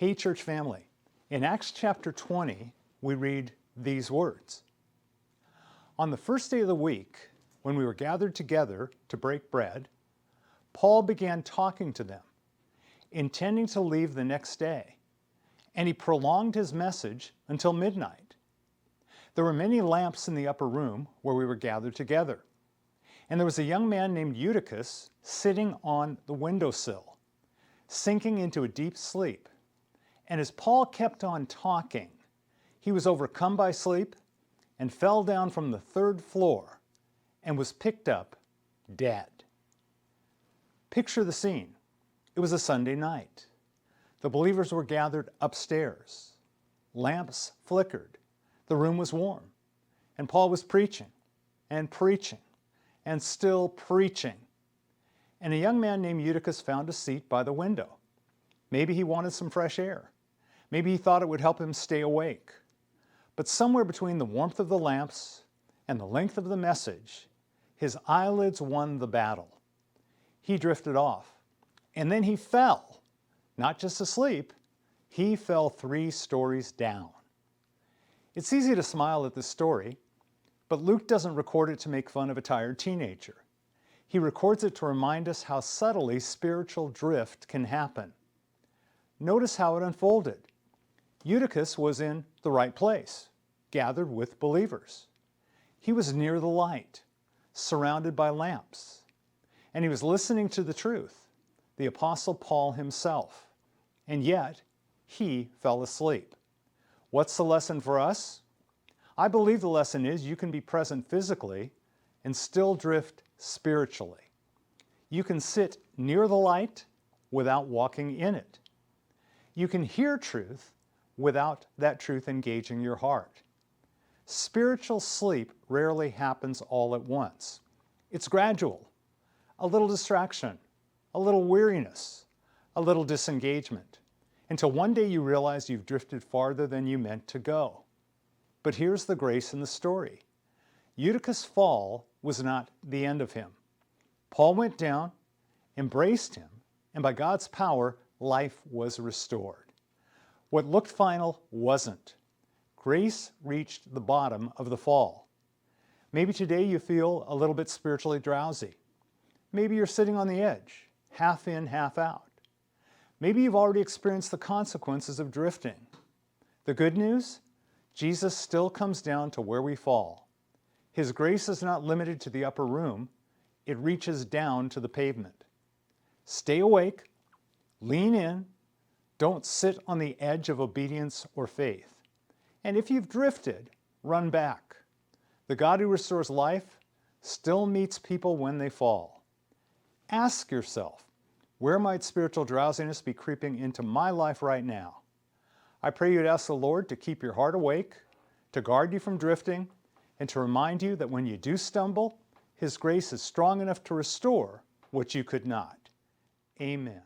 Hey, church family. In Acts chapter 20, we read these words. On the first day of the week, when we were gathered together to break bread, Paul began talking to them, intending to leave the next day, and he prolonged his message until midnight. There were many lamps in the upper room where we were gathered together, and there was a young man named Eutychus sitting on the windowsill, sinking into a deep sleep. And as Paul kept on talking, he was overcome by sleep and fell down from the third floor and was picked up dead. Picture the scene. It was a Sunday night. The believers were gathered upstairs. Lamps flickered. The room was warm. And Paul was preaching and preaching and still preaching. And a young man named Eutychus found a seat by the window. Maybe he wanted some fresh air. Maybe he thought it would help him stay awake. But somewhere between the warmth of the lamps and the length of the message, his eyelids won the battle. He drifted off, and then he fell. Not just asleep, he fell 3 stories down. It's easy to smile at this story, but Luke doesn't record it to make fun of a tired teenager. He records it to remind us how subtly spiritual drift can happen. Notice how it unfolded. Eutychus was in the right place, gathered with believers. He was near the light, surrounded by lamps, and he was listening to the truth, the Apostle Paul himself, and yet he fell asleep. What's the lesson for us? I believe the lesson is you can be present physically and still drift spiritually. You can sit near the light without walking in it. You can hear truth without that truth engaging your heart. Spiritual sleep rarely happens all at once. It's gradual. A little distraction, a little weariness, a little disengagement, until one day you realize you've drifted farther than you meant to go. But here's the grace in the story. Eutychus' fall was not the end of him. Paul went down, embraced him, and by God's power, life was restored. What looked final wasn't. Grace reached the bottom of the fall. Maybe today you feel a little bit spiritually drowsy. Maybe you're sitting on the edge, half in, half out. Maybe you've already experienced the consequences of drifting. The good news? Jesus still comes down to where we fall. His grace is not limited to the upper room. It reaches down to the pavement. Stay awake, lean in, don't sit on the edge of obedience or faith. And if you've drifted, run back. The God who restores life still meets people when they fall. Ask yourself, where might spiritual drowsiness be creeping into my life right now? I pray you'd ask the Lord to keep your heart awake, to guard you from drifting, and to remind you that when you do stumble, His grace is strong enough to restore what you could not. Amen.